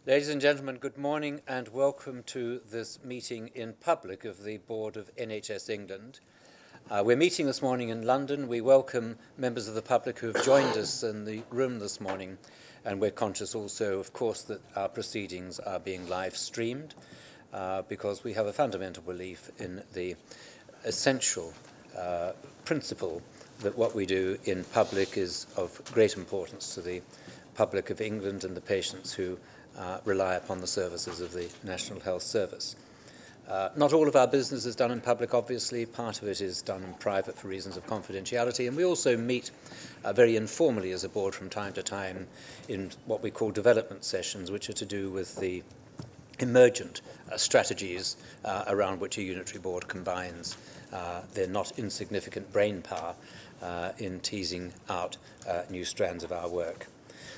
Ladies and gentlemen, good morning and welcome to this meeting in public of the Board of NHS England. We're meeting this morning in London. We welcome members of the public who have joined us in the room this morning, and we're conscious also, of course, that our proceedings are being live streamed because we have a fundamental belief in the essential principle that what we do in public is of great importance to the public of England and the patients who rely upon the services of the National Health Service. Not all of our business is done in public, obviously. Part of it is done in private for reasons of confidentiality. And we also meet very informally as a board from time to time in what we call development sessions, which are to do with the emergent strategies around which a unitary board combines their not insignificant brain power in teasing out new strands of our work.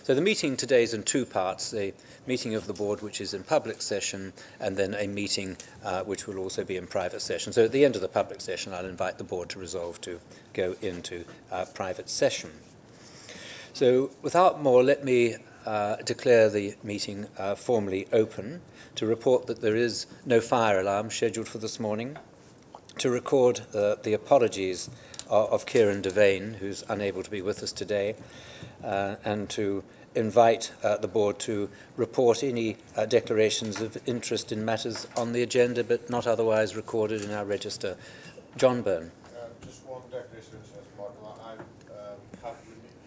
So the meeting today is in two parts, a meeting of the board which is in public session and then a meeting which will also be in private session. So at the end of the public session I'll invite the board to resolve to go into private session. So without more, let me declare the meeting formally open, to report that there is no fire alarm scheduled for this morning, to record the apologies of Kieran Devane, who's unable to be with us today, and to invite the board to report any declarations of interest in matters on the agenda but not otherwise recorded in our register. John Byrne. Just one declaration of interest, Michael. I have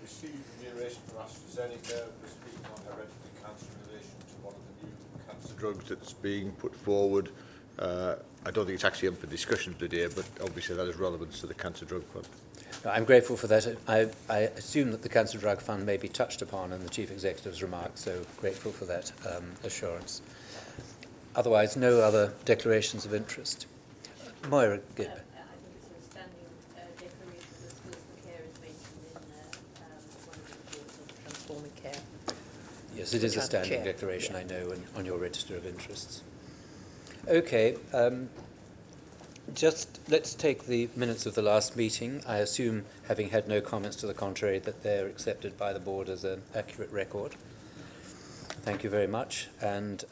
received remuneration from AstraZeneca for speaking on hereditary cancer in relation to one of the new cancer drugs that's being put forward. I don't think it's actually up for discussion today, but obviously that has relevance to the Cancer Drug Fund. I'm grateful for that. I assume that the Cancer Drug Fund may be touched upon in the Chief Executive's remarks, so grateful for that assurance. Otherwise, no other declarations of interest. Moira Gibb. I think it's a standing declaration that skills for care is mentioned in one of the reports on transforming care. Yes, it is a standing declaration, yeah. I know, on your register of interests. Okay, just let's take the minutes of the last meeting. I assume, having had no comments to the contrary, that they're accepted by the board as an accurate record. Thank you very much. And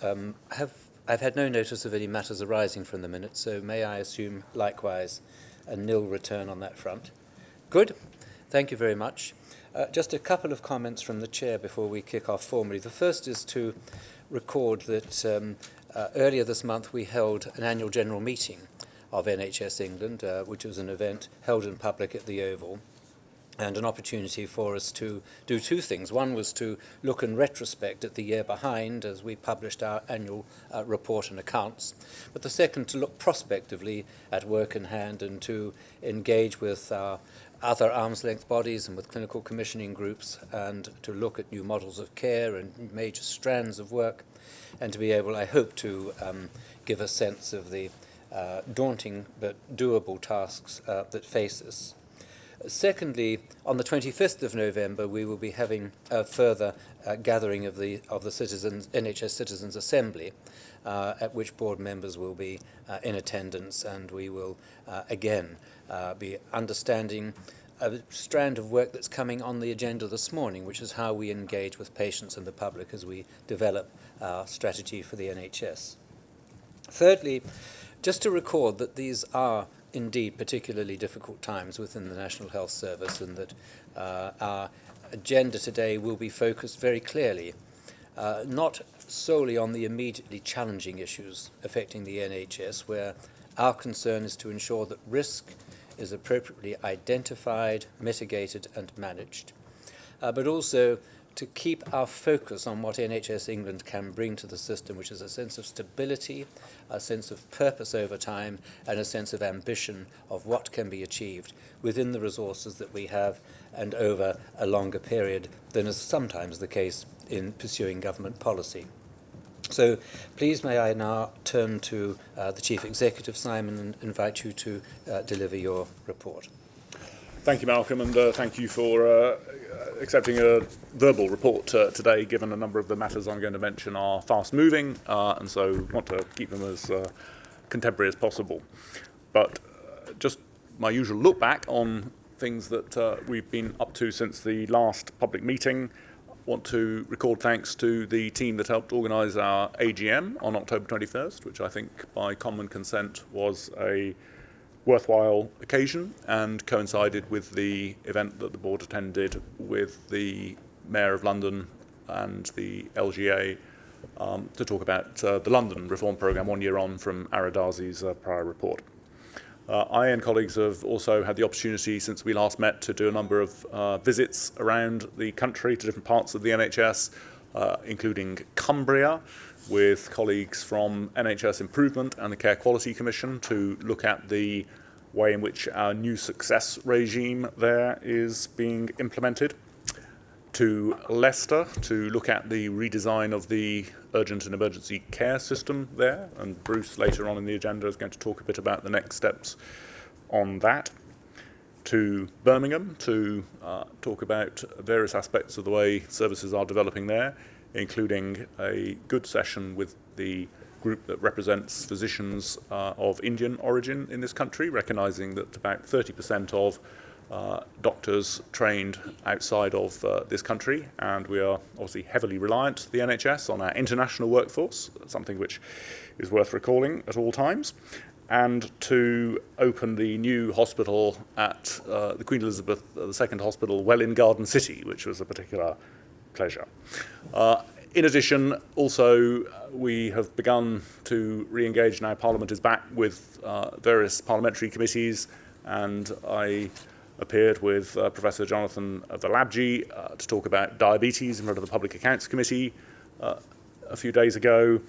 I've had no notice of any matters arising from the minutes, so may I assume likewise a nil return on that front? Good. Thank you very much. Just a couple of comments from the chair before we kick off formally. The first is to record that earlier this month we held an annual general meeting of NHS England, which was an event held in public at the Oval, and an opportunity for us to do two things. One was to look in retrospect at the year behind as we published our annual report and accounts, but the second to look prospectively at work in hand and to engage with our other arm's-length bodies and with clinical commissioning groups and to look at new models of care and major strands of work, and to be able, I hope, to give a sense of the daunting but doable tasks that face us. Secondly, on the 25th of November, we will be having a further gathering of the citizens, NHS Citizens Assembly, at which board members will be in attendance, and we will again be understanding a strand of work that's coming on the agenda this morning, which is how we engage with patients and the public as we develop our strategy for the NHS. Thirdly, just to record that these are indeed particularly difficult times within the National Health Service, and that our agenda today will be focused very clearly, not solely on the immediately challenging issues affecting the NHS, where our concern is to ensure that risk is appropriately identified, mitigated and managed, but also to keep our focus on what NHS England can bring to the system, which is a sense of stability, a sense of purpose over time, and a sense of ambition of what can be achieved within the resources that we have and over a longer period than is sometimes the case in pursuing government policy. So please may I now turn to the Chief Executive, Simon, and invite you to deliver your report. Thank you, Malcolm, and thank you for accepting a verbal report today, given a number of the matters I'm going to mention are fast-moving, and so want to keep them as contemporary as possible. But just my usual look back on things that we've been up to since the last public meeting. want to record thanks to the team that helped organise our AGM on October 21st, which I think by common consent was a worthwhile occasion and coincided with the event that the board attended with the Mayor of London and the LGA to talk about the London reform programme 1 year on from Aradazi's prior report. I and colleagues have also had the opportunity since we last met to do a number of visits around the country to different parts of the NHS, including Cumbria, with colleagues from NHS Improvement and the Care Quality Commission to look at the way in which our new success regime there is being implemented, to Leicester to look at the redesign of the urgent and emergency care system there, and Bruce later on in the agenda is going to talk a bit about the next steps on that, to Birmingham to talk about various aspects of the way services are developing there, including a good session with the group that represents physicians of Indian origin in this country, recognising that about 30% of doctors trained outside of this country, and we are obviously heavily reliant, the NHS, on our international workforce, something which is worth recalling at all times, and to open the new hospital at the Queen Elizabeth II Hospital, Welwyn Garden City, which was a particular pleasure. In addition, also, we have begun to re-engage, now Parliament is back, with various parliamentary committees, and I appeared with Professor Jonathan Valabji to talk about diabetes in front of the Public Accounts Committee a few days ago,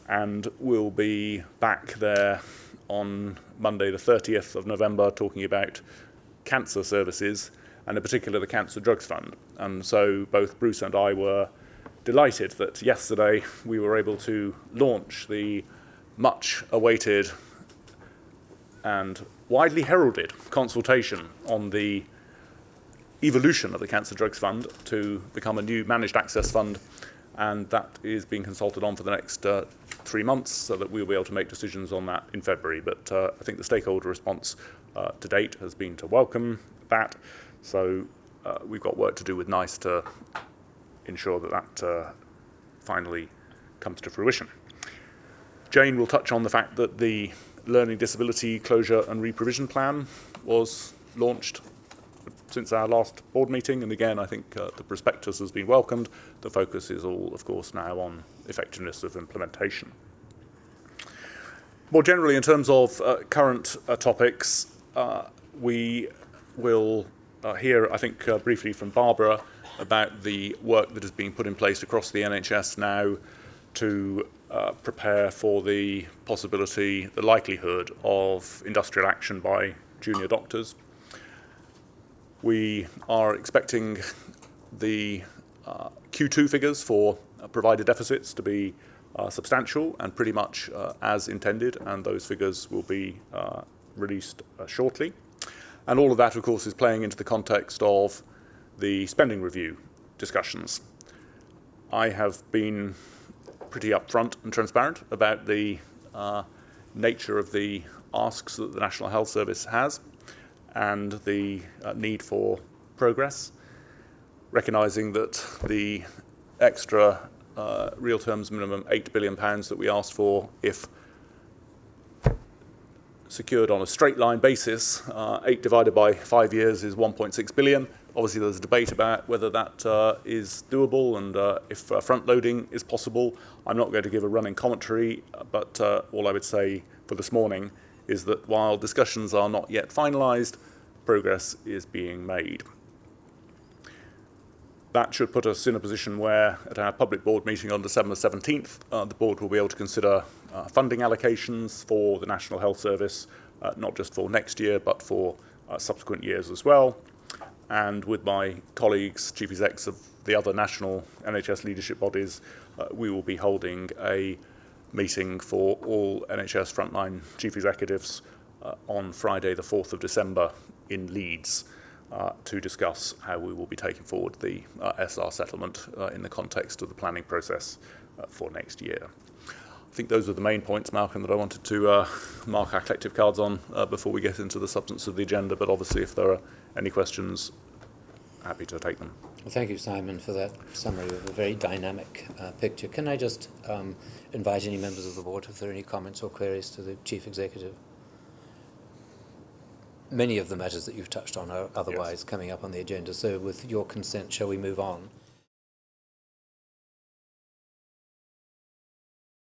and we'll be back there on Monday the 30th of November talking about cancer services, and in particular the Cancer Drugs Fund. And so both Bruce and I were delighted that yesterday we were able to launch the much awaited and widely heralded consultation on the evolution of the Cancer Drugs Fund to become a new managed access fund, and that is being consulted on for the next 3 months so that we'll be able to make decisions on that in February. But I think the stakeholder response to date has been to welcome that, so we've got work to do with NICE to ensure that that finally comes to fruition. Jane will touch on the fact that the Learning Disability Closure and Reprovision Plan was launched since our last board meeting, and again I think the prospectus has been welcomed. The focus is all, of course, now on effectiveness of implementation. More generally, in terms of current topics, we will hear, I think, briefly from Barbara about the work that is being put in place across the NHS now to prepare for the possibility, the likelihood of industrial action by junior doctors. We are expecting the Q2 figures for provider deficits to be substantial and pretty much as intended, and those figures will be released shortly. And all of that, of course, is playing into the context of the spending review discussions. I have been pretty upfront and transparent about the nature of the asks that the National Health Service has and the need for progress, recognising that the extra real terms minimum £8 billion that we asked for, if secured on a straight line basis, 8 divided by 5 years is 1.6 billion. Obviously, there's a debate about whether that is doable and if front loading is possible. I'm not going to give a running commentary, but all I would say for this morning is that while discussions are not yet finalised, progress is being made. That should put us in a position where, at our public board meeting on December 17th, the board will be able to consider funding allocations for the National Health Service, not just for next year, but for subsequent years as well. And with my colleagues, chief execs of the other national NHS leadership bodies, we will be holding a meeting for all NHS frontline chief executives on Friday the 4th of December in Leeds to discuss how we will be taking forward the SR settlement in the context of the planning process for next year. I think those are the main points, Malcolm, that I wanted to mark our collective cards on before we get into the substance of the agenda, but obviously if there are any questions, happy to take them. Well, thank you, Simon, for that summary of a very dynamic picture. Can I just invite any members of the board if there are any comments or queries to the Chief Executive? Many of the matters that you've touched on are otherwise coming up on the agenda, so with your consent, shall we move on?